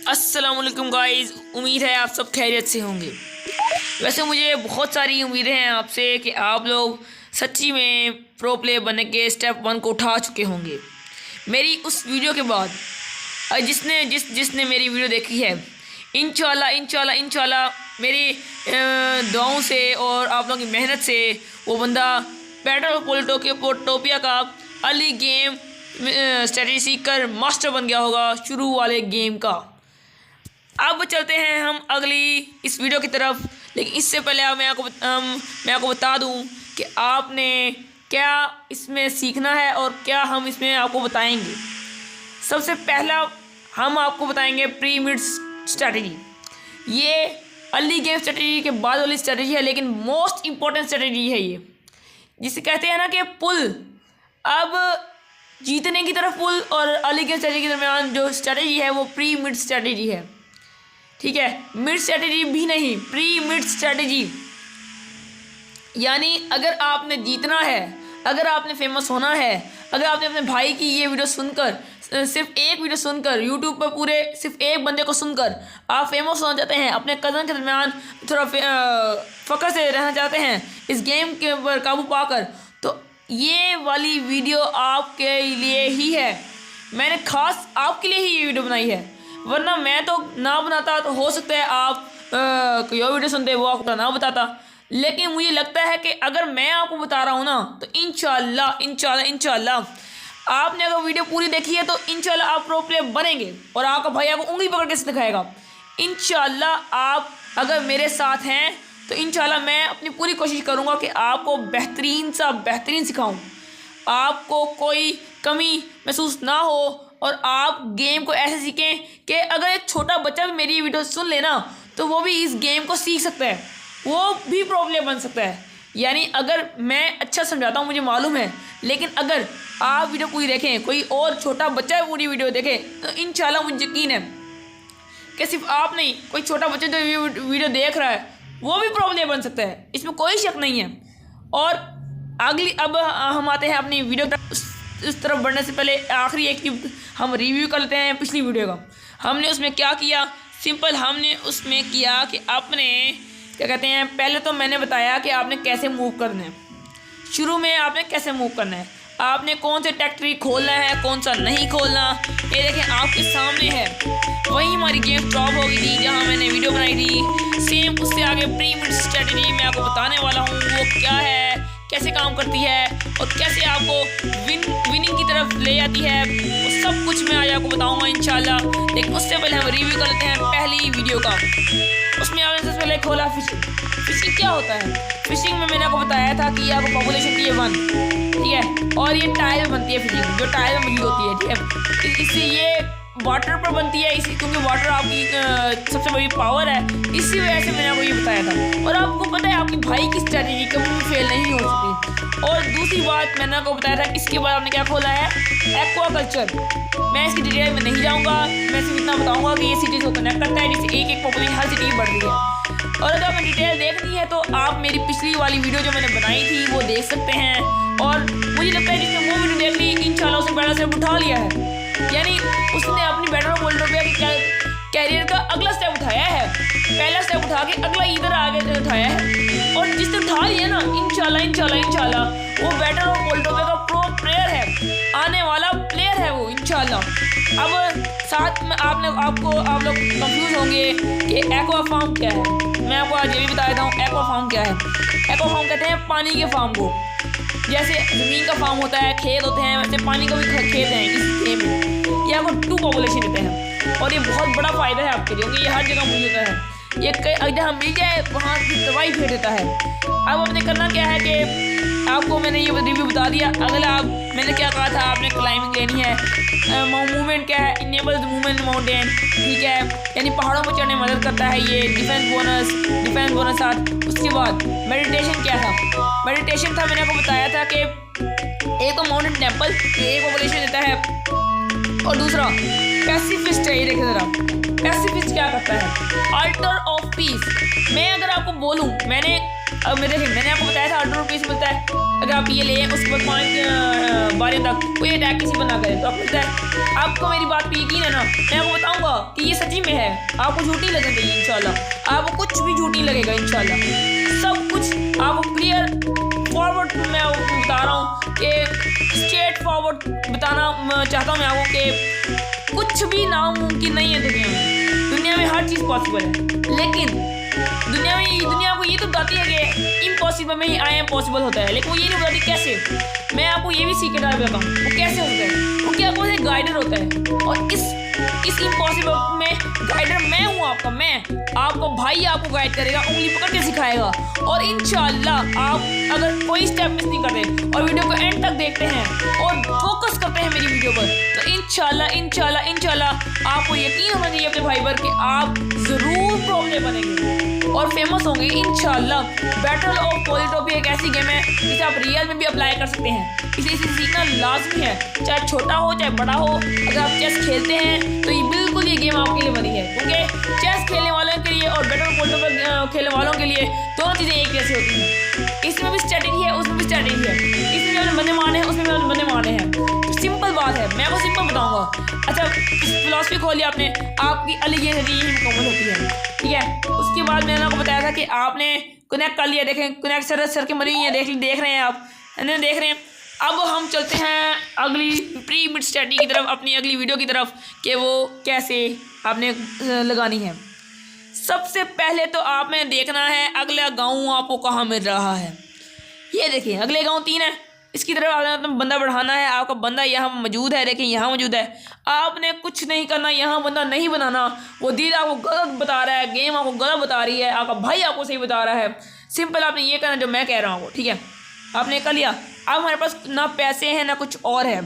अस्सलाम वालेकुम गाइस, उम्मीद है आप सब खैरियत से होंगे। वैसे मुझे बहुत सारी उम्मीदें हैं आपसे कि आप लोग सच्ची में प्रो प्लेयर बनने के स्टेप 1 को उठा चुके होंगे। मेरी उस वीडियो के बाद जिसने मेरी वीडियो देखी है, इंशाल्लाह मेरी दुआओं से और आप लोगों की मेहनत से वो बंदा बैटल पोल्टोपिया का अर्ली गेम स्ट्रेटजी सीखकर मास्टर बन गया होगा शुरू वाले गेम का। अब चलते हैं हम अगली इस वीडियो की तरफ, लेकिन इससे पहले मैं आपको बता दूं कि आपने क्या इसमें सीखना है और क्या हम इसमें आपको बताएंगे। सबसे पहला हम आपको बताएंगे प्री मिड स्ट्रेटजी। ये अर्ली गेम स्ट्रेटजी के बाद वाली स्ट्रेटजी है, लेकिन मोस्ट इम्पॉर्टेंट स्ट्रेटजी है ये, जिसे कहते हैं ना कि पुल। अब जीतने की तरफ पुल और अर्ली गेम स्ट्रेटजी के दरमियान जो स्ट्रेटजी है वो प्री मिड स्ट्रेटजी है, ठीक है। मिड स्ट्रेटजी भी नहीं, प्री मिड स्ट्रेटजी। यानी अगर आपने जीतना है, अगर आपने फेमस होना है, अगर आपने अपने भाई की ये वीडियो सुनकर, सिर्फ एक वीडियो सुनकर, यूट्यूब पर पूरे सिर्फ एक बंदे को सुनकर आप फेमस होना चाहते हैं, अपने कज़न के दरमियान थोड़ा फ़ख्र से रहना चाहते हैं, इस गेम के ऊपर काबू पाकर, तो ये वाली वीडियो आपके लिए ही है। मैंने ख़ास आपके लिए ही ये वीडियो बनाई है, वरना मैं तो ना बनाता। तो हो सकता है आप कोई और वीडियो सुनते वो आपको ना बताता, लेकिन मुझे लगता है कि अगर मैं आपको बता रहा हूँ ना, तो इंशाल्लाह आपने अगर वीडियो पूरी देखी है तो इंशाल्लाह आप प्रो प्लेयर बनेंगे और आपका भाई आपको उंगली पकड़ के दिखाएगा। इंशाल्लाह आप अगर मेरे साथ हैं तो इंशाल्लाह मैं अपनी पूरी कोशिश करूँगा कि आपको बेहतरीन सिखाऊँ, आपको कोई कमी महसूस ना हो और आप गेम को ऐसे सीखें कि अगर एक छोटा बच्चा भी मेरी वीडियो सुन लेना तो वो भी इस गेम को सीख सकता है, वो भी प्रो प्लेयर बन सकता है। यानी अगर मैं अच्छा समझाता हूँ मुझे मालूम है, लेकिन अगर आप वीडियो पूरी देखें, कोई और छोटा बच्चा पूरी वीडियो देखे, तो इंशाल्लाह मुझे यकीन है कि सिर्फ आप नहीं, कोई छोटा बच्चा जो वीडियो देख रहा है वो भी प्रो प्लेयर बन सकता है, इसमें कोई शक नहीं है। और अब हम आते हैं अपनी वीडियो इस तरफ बढ़ने से पहले आखिरी एक चीज़ हम रिव्यू कर लेते हैं पिछली वीडियो का। हमने उसमें क्या किया, सिंपल हमने उसमें किया कि आपने क्या कहते हैं, पहले तो मैंने बताया कि आपने कैसे मूव करना है। शुरू में आपने कैसे मूव करना है, आपने कौन से टेक्ट्री खोलना है, कौन सा नहीं खोलना, ये देखें आपके सामने है। वही हमारी गेम स्टॉप हो गई थी जहाँ मैंने वीडियो बनाई थी। सेम उससे आगे प्री मिड स्ट्रेटजी मैं आपको बताने वाला हूँ वो क्या है, कैसे काम करती है और कैसे आपको विनिंग की तरफ ले जाती है, वो सब कुछ मैं आज आपको बताऊंगा इंशाल्लाह। लेकिन उससे पहले हम रिव्यू कर लेते हैं पहली वीडियो का। उसमें आपने सबसे पहले खोला फिशिंग क्या होता है। फिशिंग में मैंने आपको बताया था कि आपको पॉपुलेशन की 1, ठीक है, और ये टाइल में बनती है फिशिंग, जो टाइल में मौजूद होती है, ठीक है। इससे ये वाटर पर बनती है, इसी क्योंकि वाटर आपकी सबसे बड़ी पावर है, इसी वजह से मैंने आपको ये बताया था। और आपको पता है आपकी भाई की स्ट्रैटेजी कभी भी फेल नहीं हो सकती। और दूसरी बात मैंने आपको बताया था, इसके बाद आपने क्या खोला है, एक्वाकल्चर। मैं इसकी डिटेल में नहीं जाऊँगा, मैं सिर्फ इतना बताऊँगा कि ये सिटीज़ को कनेक्ट करता है, जिससे एक पॉपुलेशन हर सिटी बढ़ रही है। और अगर आपने डिटेल देखनी है तो आप मेरी पिछली वाली वीडियो जो मैंने बनाई थी वो देख सकते हैं। और मुझे लगता है जिसने वो वीडियो देख ली इंशाल्लाह उसने पहला स्टेप उठा लिया है, यानी उसने अपनी बैटल पोल्टोपिया के कैरियर का अगला स्टेप उठाया है। पहला स्टेप उठा के अगला इधर आगे उठाया है, और जिसने उठा लिया ना इंशाल्लाह वो बैटल पोल्टोपिया का प्रो प्लेयर है, आने वाला प्लेयर है वो इंशाल्लाह। अब साथ में आप लोग कंफ्यूज होंगे कि एक्वा फार्म क्या है। मैं आपको आज ये भी बता देता हूँ एक्वा फार्म क्या है। एक्वा फार्म कहते हैं पानी के फार्म को। जैसे ज़मीन का फार्म होता है, खेत होते हैं, वैसे पानी का भी खेत है इस गेम में। ये आपको 2 पॉपुलेशन देते हैं और ये बहुत बड़ा फ़ायदा है आपके लिए, क्योंकि ये हर जगह मौजूद है। ये जहाँ मिल जाए वहाँ की दवाई फेंक देता है। अब आपने करना क्या है कि आपको मैंने ये रिव्यू बता दिया। अगला मैंने क्या कहा था, आपने क्लाइंबिंग लेनी है। मूवमेंट क्या है, इनेबल मूवमेंट माउंटेन, ठीक है, यानी पहाड़ों पर चढ़ने में मदद करता है ये। डिफेंस बोनस साथ। उसके बाद मेडिटेशन क्या था, मेडिटेशन था मैंने आपको बताया था कि एक तो माउंटेन टेम्पल, ये एक पॉपुलेशन देता है, और दूसरा पैसिफिस्ट है। ये देखें जरा, पैसिफिस्ट क्या करता है? Alter of peace. मैं अगर आपको बोलूं, मैंने आपको बताया था अल्टर ऑफ पीस मिलता है अगर आप ये लें, उसके बाद 5 बारी तक कोई अटैक किसी पर ना करे तो आप मिलता है। आपको मेरी बात पे यकीन है ना? मैं आपको बताऊंगा कि ये सच्ची में है, आपको झूठी लगनी चाहिए इंशाल्लाह, आपको कुछ भी झूठी लगेगा इंशाल्लाह, सब कुछ आपको क्लियर फॉरवर्ड मैं आपको बता रहा हूँ कि स्ट्रेट फॉरवर्ड बताना चाहता हूँ मैं आपको कि कुछ भी नामुमकिन नहीं है दुनिया में हर चीज़ पॉसिबल है। लेकिन दुनिया को ये तो बताती है कि इम्पॉसिबल में ही आई एम पॉसिबल होता है, लेकिन वो ये नहीं बताती कैसे। मैं आपको ये भी सीख के बताता हूँ वो कैसे होता है, क्योंकि आपको एक गाइडर होता है, और इस इम्पॉसिबल में गाइडर मैं हूँ आपका, मैं आपको भाई आपको गाइड करेगा, उंगली पकड़ के सिखाएगा। और इंशाल्लाह आप अगर कोई स्टेप मिस नहीं करते और वीडियो को एंड तक देखते हैं और फोकस करते हैं मेरी वीडियो पर, तो इंशाल्लाह आपको यकीन होना चाहिए अपने भाई पर कि आप ज़रूर प्रॉब्लम बनेंगे और फेमस होंगे इंशाल्लाह। बैटल ऑफ पॉलीटोपी एक ऐसी गेम है जिसे आप रियल में भी अप्लाई कर सकते हैं। इसे सीखना लाजमी है, चाहे छोटा हो चाहे बड़ा हो। अगर आप चेस खेलते हैं तो ये बिल्कुल ये गेम आपके लिए बनी है, क्योंकि चेस खेलने वालों के लिए और बैटल ऑफ पॉलीटोपी खेलने वालों के लिए दोनों चीज़ें एक जैसी होती हैं। इसमें भी स्ट्रेटेजी है, उसमें भी स्ट्रेटेजी है, इसमें भी अपने बंदे मारने हैं, उसमें भी अपने बंदे मारने हैं। तो सिंपल बात है, मैं आपको सिंपल बताऊंगा। अच्छा, इस फिलॉसफी खोली आपने, आपकी अलग ये मुकम्मल होती है, ठीक है। उसके बाद मैंने आपको बताया था कि आपने कनेक्ट कर लिया, देखें कनेक्ट सर के मरी है, देख रहे हैं आप, देख रहे हैं। अब हम चलते हैं अगली प्री मिड स्टडी की तरफ, अपनी अगली वीडियो की तरफ कि वो कैसे आपने लगानी है। सबसे पहले तो आपने देखना है अगला गांव आपको कहाँ मिल रहा है। ये देखिए अगले गांव 3 है, इसकी तरफ आपने बंदा बढ़ाना है। आपका बंदा यहाँ मौजूद है, देखिए यहाँ मौजूद है। आपने कुछ नहीं करना, यहाँ बंदा नहीं बनाना। वो दिल आपको गलत बता रहा है, गेम आपको गलत बता रही है, आपका भाई आपको सही बता रहा है। सिंपल आपने ये करना जो मैं कह रहा हूँ, ठीक है। आपने कर लिया। अब हमारे पास ना पैसे हैं ना कुछ और है।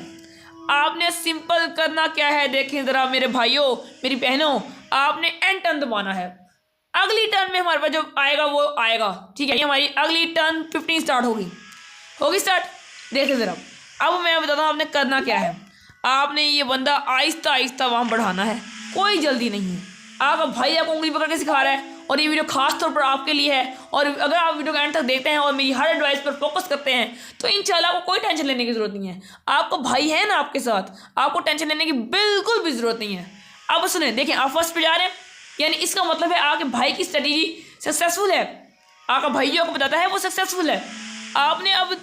आपने सिंपल करना क्या है, देखें ज़रा मेरे भाइयों मेरी बहनों, आपने एंड टर्न दबाना है। अगली टर्न में हमारे पास जो आएगा वो आएगा, ठीक है। ये हमारी अगली टर्न 15 स्टार्ट होगी स्टार्ट। देखें ज़रा, अब मैं बताता हूँ आपने करना क्या है। आपने ये बंदा आहिस्ता आहिस्ता वहाँ बढ़ाना है, कोई जल्दी नहीं है। आपका भाई आपको उंगली पकड़ के सिखा रहा है और ये वीडियो खास तौर पर आपके लिए है। और अगर आप वीडियो को एंड तक देखते हैं और मेरी हर एडवाइस पर फोकस करते हैं तो इंशाल्लाह आपको कोई टेंशन लेने की ज़रूरत नहीं है। आपको भाई है ना आपके साथ, आपको टेंशन लेने की बिल्कुल भी ज़रूरत नहीं है। अब सुने, देखिए आप फर्स्ट पे जा रहे हैं, यानी इसका मतलब है आपके भाई की स्ट्रेटेजी सक्सेसफुल है। आपका भाई जो आपको बताता है वो सक्सेसफुल है। आपने अब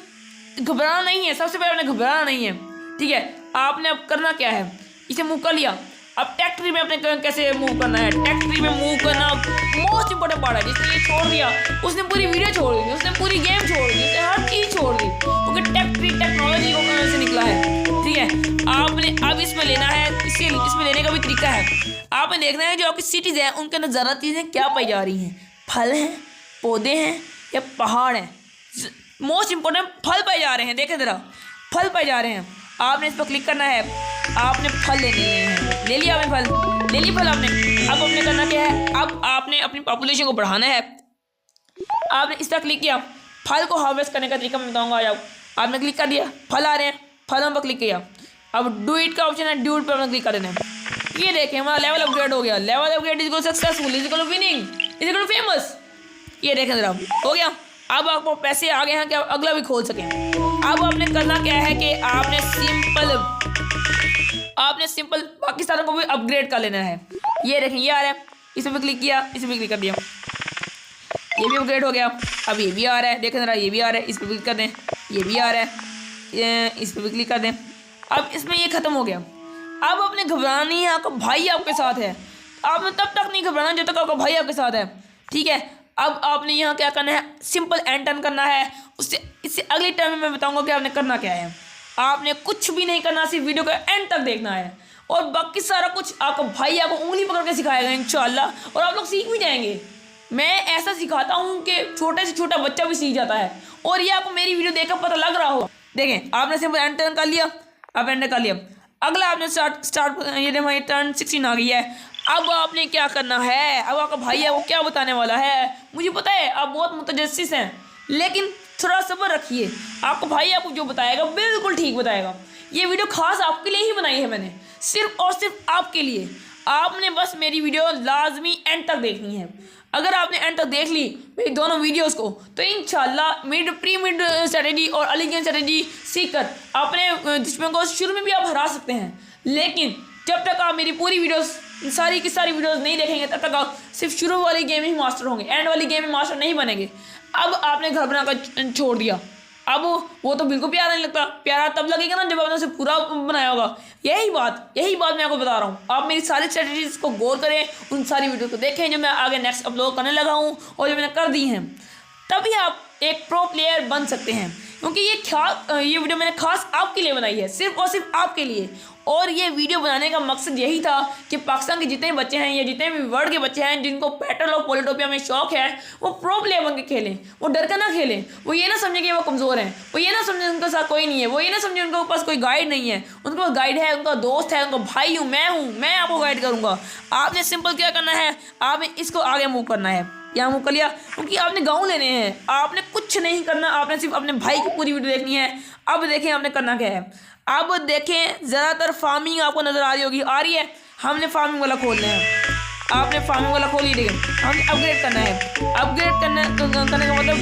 घबराना नहीं है, सबसे पहले आपने घबराना नहीं है, ठीक है। आपने अब करना क्या है, इसे मूव कर लिया। अब टेक ट्री में आपने कैसे मूव करना है, टेक ट्री में मूव करना मोस्ट इंपॉर्टेंट पार्ट है। जिसने ये छोड़ दिया उसने पूरी वीडियो छोड़ दी, उसने पूरी गेम छोड़ दी, उसने हर चीज़ छोड़ दी, क्योंकि टेक ट्री टेक्नोलॉजी को से निकला है, ठीक है। आपने अब इसमें लेना है, इसमें लेने का भी तरीका है। आपने देखना है जो आपकी सिटीज़ हैं उनके अंदर ज़्यादा चीज़ें क्या पाई जा रही हैं, फल हैं, पौधे हैं या पहाड़ हैं। मोस्ट इंपॉर्टेंट फल पाए जा रहे हैं, देखें ज़रा फल पाए जा रहे हैं। आपने इस पर क्लिक करना है, आपने फल लेने हैं, ले लिया आपने फल, ले ली फल आपने। अब आपने करना क्या है, अब आपने अपनी पॉपुलेशन को बढ़ाना है। आपने इस पर क्लिक किया, फल को हार्वेस्ट करने का तरीका मैं बताऊँगा। आज आपने क्लिक कर दिया, फल आ रहे हैं, फलों पर क्लिक किया। अब डू इट का ऑप्शन है, डू इट पर आपने क्लिक कर देना है। ये देखें हमारा लेवल अपग्रेड हो गया। Level upgrade is equal successful, is equal winning, is equal famous. ये देखें ज़रा हो गया। अब आपको पैसे आ गए हैं कि आप अगला भी खोल सकें। अब आपने करना क्या है कि आपने सिंपल बाकी सारों को भी अपग्रेड कर लेना है। ये देखें ये आ रहा है, इस पर भी क्लिक किया, इस पर भी क्लिक कर दिया, ये भी अपग्रेड हो गया। अब ये भी आ रहा है, देखें ज़रा ये भी आ रहा है, इस पर क्लिक कर दें, ये भी आ रहा है, इस पर भी क्लिक कर दें। अब इसमें ये ख़त्म हो गया। अब आपने घबराना नहीं है, आपका भाई आपके साथ है। आपने तब तक नहीं घबराना जब तक आपका भाई आपके साथ है, ठीक है। अब आपने यहाँ क्या करना है, सिंपल एंड टर्न करना है। इससे अगली टर्न में मैं बताऊंगा कि आपने करना क्या है। आपने कुछ भी नहीं करना, सिर्फ वीडियो को एंड तक देखना है और बाकी सारा कुछ आपका भाई आपको उंगली पकड़ के सिखाएगा इंशाल्लाह, और आप लोग सीख भी जाएंगे। मैं ऐसा सिखाता हूँ कि छोटे से छोटा बच्चा भी सीख जाता है, और ये आपको मेरी वीडियो देखकर पता लग रहा हो। देखें आपने सिंपल एंड टर्न कर लिया, अब एंड कर लिया। अगला आपने स्टार्ट ये देखो हमारी टर्न 16 आ गई है। अब आपने क्या करना है, अब आपका भाई आपको क्या बताने वाला है। मुझे पता है आप बहुत मुतजस्सिस हैं, लेकिन थोड़ा सब्र रखिए। आपको भाई आपको जो बताएगा बिल्कुल ठीक बताएगा। ये वीडियो खास आपके लिए ही बनाई है मैंने, सिर्फ और सिर्फ आपके लिए। आपने बस मेरी वीडियो लाजमी एंड तक देखनी है। अगर आपने एंड तक देख ली मेरी दोनों वीडियोस को तो इंशाल्लाह मिड स्ट्रेटेजी और अर्ली गेम स्ट्रेटेजी सीखकर अपने दुश्मन को शुरू में भी आप हरा सकते हैं। लेकिन जब तक आप मेरी पूरी वीडियोस सारी की सारी वीडियोस नहीं देखेंगे तब तक आप सिर्फ शुरू वाली गेम ही मास्टर होंगे, एंड वाली गेम में मास्टर नहीं बनेंगे। अब आपने घर बनाकर छोड़ दिया, अब वो तो बिल्कुल प्यारा नहीं लगता। प्यारा तब लगेगा ना जब आपने उसे पूरा बनाया होगा। यही बात मैं आपको बता रहा हूँ। आप मेरी सारी स्ट्रेटजीज को गौर करें, उन सारी वीडियो को देखें जो मैं आगे नेक्स्ट अपलोड करने लगा हूँ और जो मैंने कर दी हैं, तभी आप एक प्रो प्लेयर बन सकते हैं। क्योंकि ये वीडियो मैंने खास आपके लिए बनाई है, सिर्फ और सिर्फ आपके लिए। और ये वीडियो बनाने का मकसद यही था कि पाकिस्तान के जितने बच्चे हैं या जितने भी वर्ल्ड के बच्चे हैं जिनको बैटल ऑफ पॉलिटोपिया में शौक है, वो प्रो प्लेयर बन के खेलें। वो डर कर ना खेलें, वो ये ना समझें कि वो कमज़ोर हैं, वो ये ना समझें उनके साथ कोई नहीं है, वो ये ना समझें उनके पास कोई गाइड नहीं है। उनके पास गाइड है, उनका दोस्त है, उनका भाई हूँ, मैं आपको गाइड करूँगा। आपने सिंपल क्या करना है, आपने इसको आगे मूव करना है। यहाँ मूव कर लिया क्योंकि आपने गाँव लेने हैं, आपने कुछ नहीं करना, आपने सिर्फ अपने भाई की पूरी वीडियो देखनी है। अब देखें आपने करना क्या है। अब देखें ज़्यादातर फार्मिंग आपको नज़र आ रही होगी, आ रही है। हमने फार्मिंग वाला खोलना है, आपने फार्मिंग वाला खोल ही देखें। हमने अपग्रेड करना है, अपग्रेड करने का मतलब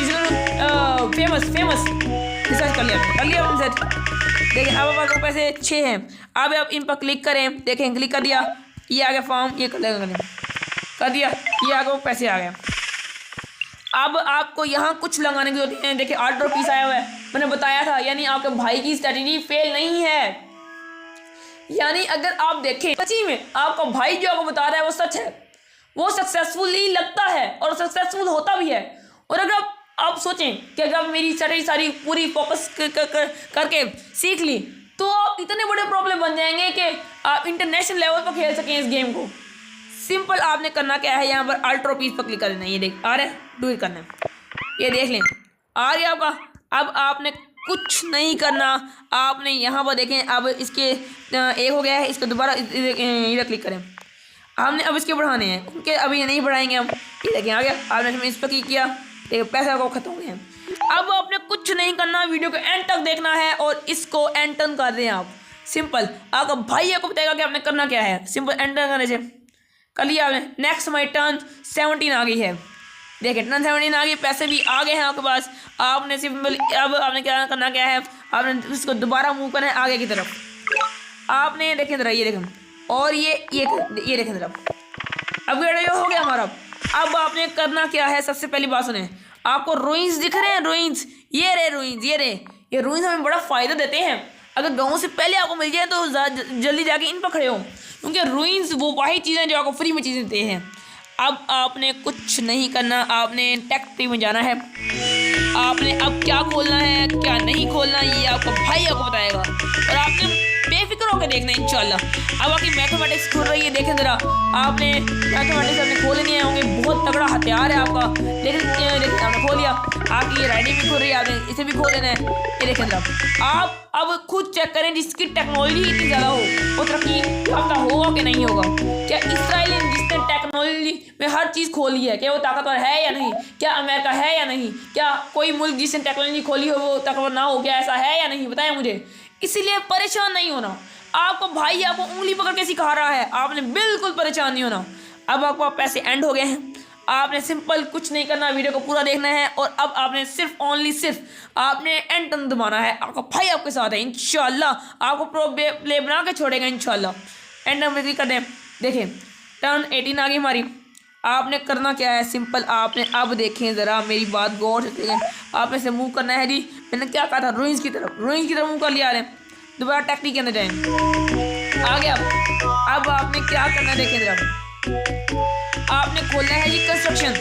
इसमें फेमस रिसर्च कर लिया हमने सेट। देखें अब हमारे पास पैसे 6 हैं। अब आप इन पर क्लिक करें, देखें क्लिक कर दिया, ये आ गया फॉर्म, ये कर दिया, ये आगे पैसे आ गए। अब आपको यहाँ कुछ लगाने की जरूरत है। देखिए ऑर्डर पीस आया हुआ है, मैंने बताया था, यानी आपके भाई की स्ट्रेटजी फेल नहीं है। यानी अगर आप देखें सच्ची में आपका भाई जो आपको बता रहा है वो सच है, वो सक्सेसफुली लगता है और सक्सेसफुल होता भी है। और अगर आप सोचें कि अगर आप मेरी स्ट्रेटजी सारी पूरी फोकस करके सीख ली तो आप इतने बड़े प्रॉब्लम बन जाएंगे कि आप इंटरनेशनल लेवल पर खेल सकें इस गेम को। सिंपल आपने करना क्या है, यहाँ पर अल्ट्रो पीस पर क्लिक कर देना। ये देख आ रहा है, डू इट करना है, ये देख लें आ रही है आपका। अब आपने कुछ नहीं करना, आपने यहाँ पर देखें अब इसके एक हो गया है, इसको दोबारा इधर क्लिक करें। हमने अब इसके बढ़ाने हैं, उनके अभी नहीं बढ़ाएंगे हम। ये देखें आ गया, आपने इस पर क्लिक किया, देखिए पैसा को खत्म हो गया। अब आपने कुछ नहीं करना, वीडियो को एंड तक देखना है और इसको एंड टर्न कर दें आप। सिंपल आपका भाई आपको बताएगा कि आपने करना क्या है। सिंपल एंड टर्न करने से कर लिया आपने। नेक्स्ट माई टर्न 17 आ गई है, देखिए टर्न 17 आ गई, पैसे भी आ गए हैं आपके पास। आपने सिंपल अब आपने क्या करना क्या है, आपने इसको दोबारा मूव करना है आगे की तरफ। आपने देखें ज़रा, ये देखें और ये देखें ज़रा, अपग्रेड हो गया हमारा। अब आपने करना क्या है, सबसे पहली बात सुने, आपको रूइंस दिख रहे हैं, रूइंस ये रूइंस हमें बड़ा फ़ायदा देते हैं। अगर गाँव से पहले आपको मिल जाए तो जल्दी जाके इन पर खड़े हो, क्योंकि रूइंस वो वाही चीज़ें जो आपको फ्री में चीज़ें देते हैं। अब आपने कुछ नहीं करना, आपने टेक ट्री में जाना है। आपने अब क्या खोलना है क्या नहीं खोलना ये आपका भाई आपको बताएगा और आपने बेफिक्र होकर देखना है इंशाल्लाह। अब आपकी मैथमेटिक्स खुल रही है, देखें ज़रा, आपने मैथमेटिक्स अपने खोल नहीं होंगे, बहुत तगड़ा हथियार है आपका। लेकिन आपने खोल लिया, आपकी ये राइडिंग भी खुल रही है, आपने इसे भी खोल लेना है। ये देखें ज़रा, आप अब खुद चेक करें, जिसकी टेक्नोलॉजी इतनी ज़्यादा हो वो तरक्की आपका होगा कि नहीं होगा। क्या इसराइल जिसने टेक्नोलॉजी में हर चीज़ खोली है, क्या वो ताकतवर है या नहीं? क्या अमेरिका है या नहीं? क्या कोई मुल्क जिसने टेक्नोलॉजी खोली हो वो ताकतवर ना हो, क्या ऐसा है या नहीं? बताएं मुझे। इसीलिए परेशान नहीं होना, आपको भाई आपको उंगली पकड़ के सिखा रहा है, आपने बिल्कुल परेशान नहीं होना। अब आपको पैसे एंड हो गए हैं, आपने सिंपल कुछ नहीं करना, वीडियो को पूरा देखना है और अब आपने सिर्फ आपने एंड टर्न दबाना है। आपका भाई आपके साथ है, इंशाल्लाह आपको प्रो प्ले बना के छोड़ेगा इंशाल्लाह। एंड टर्न क्लिक कर दें, देखिए टर्न 18 आ गई हमारी। आपने करना क्या है, सिंपल आपने अब देखें ज़रा मेरी बात गौर से देखें, आपने से मूव करना है जी। मैंने क्या कहा था, रूइंस की तरफ मूव कर लिया। दोबारा टेक्निक के अंदर जाएँ, आ गया। अब आपने क्या करना है देखें ज़रा, आपने खोलना है जी कंस्ट्रक्शन,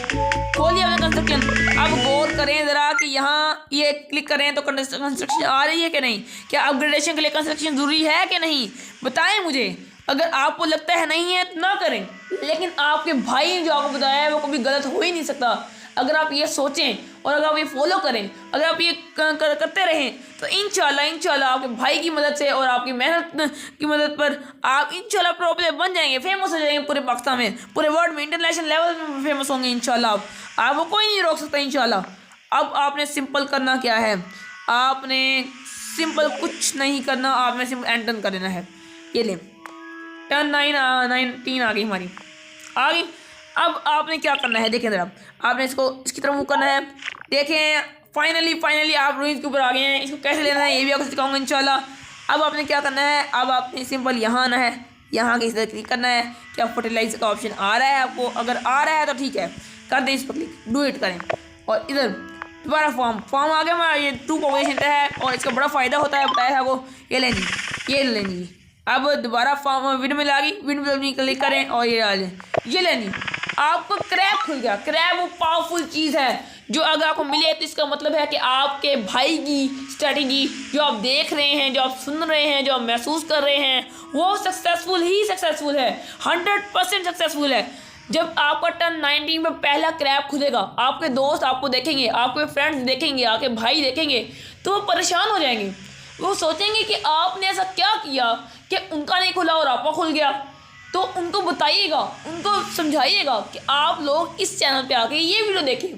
खोलिए आपने कंस्ट्रक्शन। अब गौर करें ज़रा कि यहाँ ये क्लिक करें तो कंस्ट्रक्शन आ रही है कि नहीं, क्या अपग्रेडेशन के लिए कंस्ट्रक्शन ज़रूरी है कि नहीं, बताएं मुझे। अगर आपको लगता है नहीं है तो ना करें, लेकिन आपके भाई ने जो आपको बताया है वो कभी गलत हो ही नहीं सकता। अगर आप ये सोचें और अगर आप ये फॉलो करें, अगर आप ये करते रहें तो इंशाल्लाह आपके भाई की मदद से और आपकी मेहनत की मदद पर आप इंशाल्लाह प्रो प्लेयर बन जाएंगे, फेमस हो जाएंगे पूरे पाकिस्तान में, पूरे वर्ल्ड में, इंटरनेशनल लेवल में फेमस होंगे इंशाल्लाह। आपको कोई नहीं रोक सकता इंशाल्लाह। अब आपने सिंपल करना क्या है, आपने सिंपल कुछ नहीं करना, आपने सिंपल एंड टर्न कर देना है। ये ले टर्न 19 आ गई हमारी, आ गई। अब आपने क्या करना है, देखें ज़रा, आपने इसकी तरफ मूव करना है। देखें फाइनली आप रूइंस के ऊपर आ गए हैं। इसको कैसे लेना है ये भी आपको सिखाऊंगा इंशाल्लाह। अब आपने क्या करना है, अब आपने सिंपल यहाँ आना है, यहाँ के इस तरह क्लिक करना है। क्या फर्टिलाइजर का ऑप्शन आ रहा है आपको? अगर आ रहा है तो ठीक है, कर दें इस पर क्लिक, डू इट करें। और इधर दोबारा फॉर्म आ गया हमारा, ये 2 पॉपुलेशन है और इसका बड़ा फ़ायदा होता है, बताया है वो। ये लें जी, ये लें जी। अब दोबारा फॉर्म विंड मिल आ गई, विंड मिल क्लिक करें और ये आ जाए, ये लें जी। आपको क्रैब खुल गया। क्रैब वो पावरफुल चीज़ है जो अगर आपको मिले तो इसका मतलब है कि आपके भाई की स्ट्रेटजी जो आप देख रहे हैं, जो आप सुन रहे हैं, जो आप महसूस कर रहे हैं, वो सक्सेसफुल है, 100% सक्सेसफुल है। जब आपका टर्न 19 में पहला क्रैब खुलेगा, आपके दोस्त आपको देखेंगे, आपके फ्रेंड्स देखेंगे, आपके भाई देखेंगे, तो वो परेशान हो जाएंगे। वो सोचेंगे कि आपने ऐसा क्या किया कि उनका नहीं खुला और आपका खुल गया। तो उनको बताइएगा, उनको समझाइएगा कि आप लोग इस चैनल पे आके ये वीडियो देखें।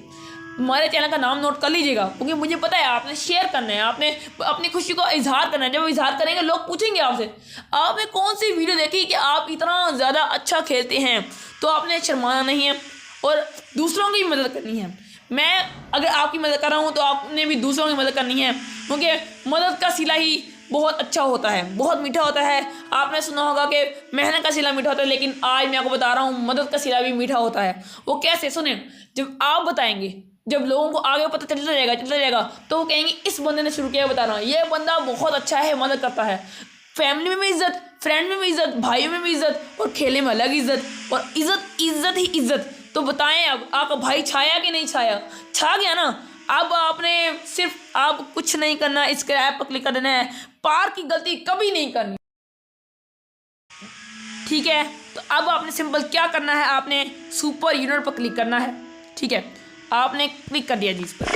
हमारे चैनल का नाम नोट कर लीजिएगा, क्योंकि मुझे पता है आपने शेयर करना है, आपने अपनी खुशी को इजहार करना है। जब इजहार करेंगे लोग पूछेंगे आपसे आपने कौन सी वीडियो देखी कि आप इतना ज़्यादा अच्छा खेलते हैं। तो आपने शर्माना नहीं है और दूसरों की मदद करनी है। मैं अगर आपकी मदद कर रहा हूँ तो आपने भी दूसरों की मदद करनी है, क्योंकि मदद का सिला ही बहुत अच्छा होता है, बहुत मीठा होता है। आपने सुना होगा कि मेहनत का सिला मीठा होता है, लेकिन आज मैं आपको बता रहा हूँ मदद का सिला भी मीठा होता है। वो कैसे, सुने, जब आप बताएंगे, जब लोगों को आगे पता चलता जाएगा तो वो कहेंगे इस बंदे ने शुरू किया, बता रहा हूँ ये बंदा बहुत अच्छा है, मदद करता है। फैमिली में भी इज्जत, फ्रेंड में भी इज्जत, भाइयों में भी इज्जत और खेले में अलग इज्जत, और इज्जत ही इज्जत। तो बताएं अब आपका भाई छाया कि नहीं छाया? छा गया ना। अब आपने सिर्फ आप कुछ नहीं करना, इस क्रैब पर क्लिक कर देना है। पार की गलती कभी नहीं करनी, ठीक है? तो अब आपने सिंपल क्या करना है, आपने सुपर यूनिट पर क्लिक करना है, ठीक है? आपने क्लिक कर दिया जी इस पर।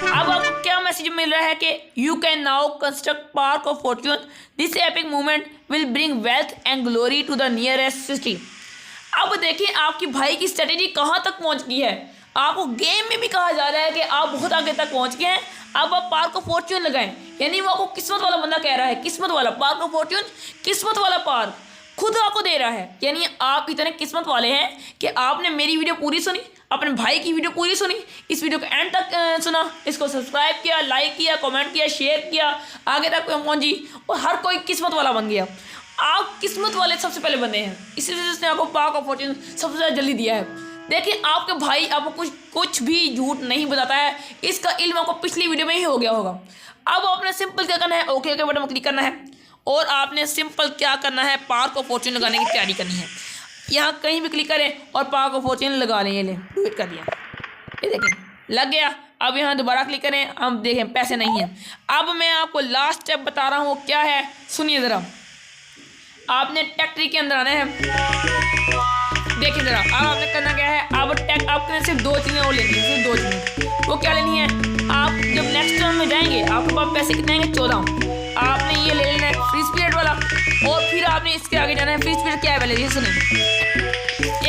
अब आपको क्या मैसेज मिल रहा है कि you can now construct park of fortune, this epic movement will bring wealth and glory to the nearest city. अब देखिए आपकी भाई की स्ट्रेटेजी कहाँ तक पहुँच गई है। आपको गेम में भी कहा जा रहा है कि आप बहुत आगे तक पहुँच गए हैं। अब आप पार्क ऑफ फॉर्च्यून लगाएं, यानी वो आपको किस्मत वाला बंदा कह रहा है, किस्मत वाला पार्क ऑफ फॉर्च्यून, किस्मत वाला पार्क खुद आपको दे रहा है। यानी आप इतने किस्मत वाले हैं कि आपने मेरी वीडियो पूरी सुनी, अपने भाई की वीडियो पूरी सुनी, इस वीडियो को एंड तक सुना, इसको सब्सक्राइब किया, लाइक किया, कमेंट किया, शेयर किया, आगे तक पहुंची और हर कोई किस्मत वाला बन गया। आप किस्मत वाले सबसे पहले बने हैं, इसी वजह से आपको पार्क ऑफ फॉर्च्यून सबसे ज़्यादा जल्दी दिया है। देखिए आपके भाई आपको कुछ भी झूठ नहीं बताता है, इसका इल्म आपको पिछली वीडियो में ही हो गया होगा। अब आपने सिंपल क्या करना है, ओके बटन पर क्लिक करना है और आपने सिंपल क्या करना है, पार्क ऑफ फॉर्च्यून लगाने की तैयारी करनी है। यहाँ कहीं भी क्लिक करें और पार्क ऑफ फॉर्च्यून लगा लें, ये ले ट्वीट कर दिया, ये देखें लग गया। अब यहाँ दोबारा क्लिक करें, हम देखें पैसे नहीं हैं। अब मैं आपको लास्ट स्टेप बता रहा हूँ क्या है, सुनिए ज़रा। आपने टेक ट्री के अंदर आना है, देखिए ज़रा। अब आपने करना क्या है, अब टेक आपने सिर्फ 2 चीज़ें और लेनी है, सिर्फ 2 चीज़ें। वो क्या लेनी है, आप जब नेक्स्ट टर्न में जाएंगे आपके पास पैसे कितने आएंगे, 14। आपने ये ले लेना है फ्री स्पिरिट वाला, और फिर आपने इसके आगे जाना है। फ्री स्पिरिट क्या है पहले ये सुनिए।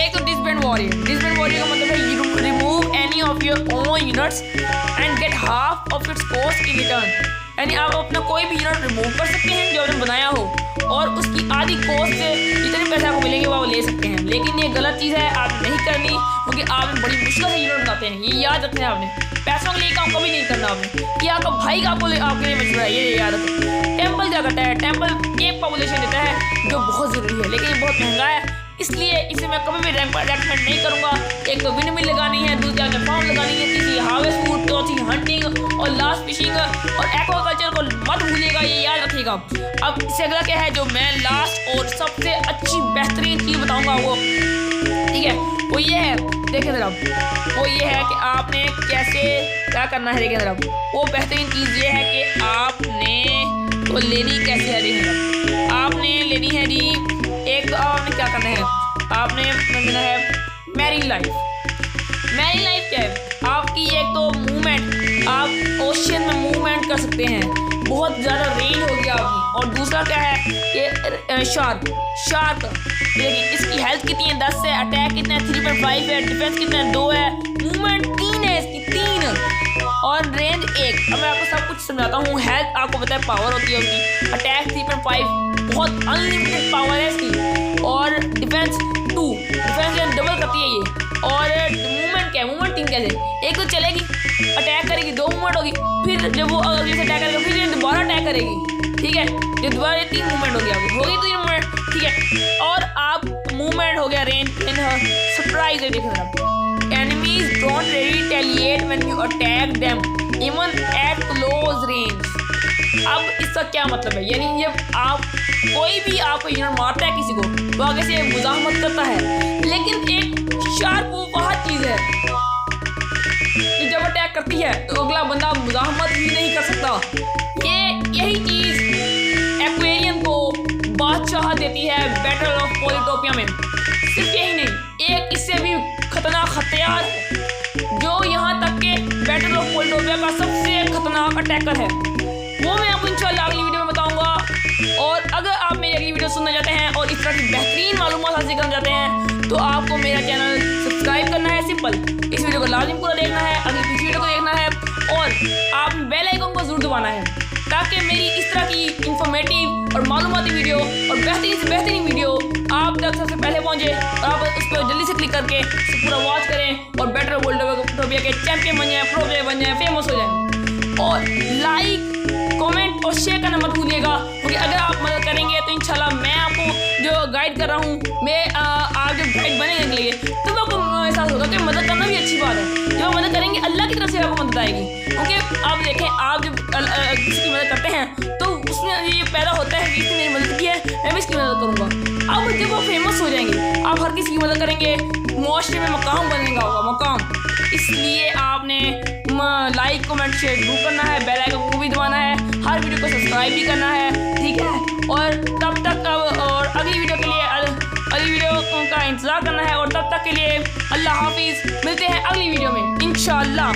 एक तो डिस्बैंड वॉरियर का मतलब है you remove any of your own units and gate half of its cost in return. यानी आप अपना कोई भी यूनिट रिमूव कर सकते हैं जो आपने बनाया हो, और उसकी आधी कॉस्ट से जितने पैसे आपको मिलेंगे वो ले सकते हैं। लेकिन ये गलत चीज़ है, आप नहीं करनी, क्योंकि आप बड़ी मुश्किल से यूनिट बनाते हैं। ये याद रखना है आपने, पैसों के लिए काम कभी नहीं करना आपने। कि आपका भाई आपके लिए मशवरा है, ये याद रखें। टेम्पल क्या करता है, टेम्पल एक पॉपुलेशन देता है जो बहुत ज़रूरी है, लेकिन ये बहुत महंगा है, इसलिए इसे मैं कभी भी रेकमेंड नहीं करूँगा। एक तो विंड मिल लगानी है, दूसरी आपने फार्म लगानी है, तीसरी हार्वेस्ट फूड, चौथी हंटिंग और लास्ट फिशिंग और एक्वाकल्चर को मत भूलिएगा, ये याद रखिएगा। अब इससे अगला क्या है जो मैं लास्ट और सबसे अच्छी बेहतरीन चीज़ बताऊँगा, वो ठीक है, वो ये है, देखिए ज़रा, वो ये है कि आपने कैसे क्या करना है। देखिए ज़रा, वो बेहतरीन चीज़ ये है कि आपने वो लेनी कैसे है। देखिए आपने लेनी है जी, एक तो आपने क्या करना है, आपने लेना है मैरी लाइफ। मैरी लाइफ क्या है, आपकी एक तो मूवमेंट, आप ओशियन में मूवमेंट कर सकते हैं, बहुत ज़्यादा रेंज होगी आपकी। और दूसरा क्या है कि शार्क देखिए इसकी हेल्थ कितनी है, 10 है, अटैक कितना है, 3.5 है, डिफेंस कितना है, 2 है, मूवमेंट 3 है इसकी, 3 और रेंज 1। अब मैं आपको सब कुछ समझाता हूँ। हेल्थ आपको पता है पावर होती है उसकी, अटैक 3.5, बहुत अनलिमिटेड पावर है इसकी। और डिफेंस 2, डिफेंस डबल करती है ये। और मूवमेंट क्या है, मूवमेंट 3 कैसे, एक तो चलेगी अटैक करेगी, 2 मूवमेंट होगी, फिर जब वो अगले से अटैक करेगा फिर ये दोबारा अटैक करेगी, ठीक है। ये दोबारा ये 3 मूवमेंट हो गया, होगी 3 मूवमेंट, ठीक है। और आप मूवमेंट हो गया, रेंज सरप्राइज है, देखना enemies don't retaliate when you attack them even at close range. अब इसका क्या मतलब है, यानी जब आप कोई भी आपको यूनिट मारता है किसी को तो आगे से मुजाहमत करता है, लेकिन एक शार्प वह चीज़ है कि जब अटैक करती है तो अगला बंदा मुजाहमत ही नहीं कर सकता। यही चीज़ एक्वेरियन को बादशाह देती है बैटल ऑफ पॉलिटोपिया में। सिर्फ यही नहीं, एक इससे भी खतरनाक हथियार जो यहाँ तक के बैटल ऑफ पॉलिटोपिया का सबसे खतरनाक अटैकर है, वो मैं आपको इंशाल्लाह अगली वीडियो में बताऊंगा। और अगर आप मेरी अगली वीडियो सुनना चाहते हैं और इस तरह की बेहतरीन मालूमात हासिल करना चाहते हैं तो आपको मेरा चैनल सब्सक्राइब करना है, सिंपल। इस वीडियो को लाजिम पूरा देखना है, अगली पिछली वीडियो को देखना है और आप बेल आइकन को जरूर दबाना है ताकि मेरी इस तरह की इंफॉर्मेटिव और मालूमाती वीडियो और बेहतरीन से बेहतरीन वीडियो आप तक सबसे पहले पहुंचे और आप उस पर जल्दी से क्लिक करके इसे पूरा वॉच करें और बेटर वर्ल्ड के चैंपियन बन जाए, प्रो प्लेयर बन जाए, फेमस हो जाए। और लाइक, कमेंट और शेयर करना मत भूलिएगा, क्योंकि अगर आप मदद करेंगे तो इंशाल्लाह मैं आपको जो गाइड कर रहा हूँ, मैं आप जब गाइड बनेंगे के लिए तो आपको एहसास होगा कि मदद करना भी अच्छी बात है। जब आप मदद करेंगे अल्लाह की तरफ से आपको मदद आएगी, क्योंकि आप देखें आप जब किसी की मदद करते हैं तो उसमें ये पैदा होता है कि इसने मेरी मदद की है, मैं भी इसकी मदद करूँगा। अब जब वो फेमस हो जाएंगे, आप हर किसी की मदद करेंगे, मुआशरे में मकाम बनेगा होगा, मकाम। इसलिए आपने लाइक, कमेंट, शेयर जरूर करना है, बेल आइकन को भी दबाना है, हर वीडियो को सब्सक्राइब भी करना है, ठीक है। और तब तक और अगली वीडियो के लिए अगली वीडियो का इंतज़ार करना है। और तब तक के लिए अल्लाह हाफिज़, मिलते हैं अगली वीडियो में इंशाअल्लाह।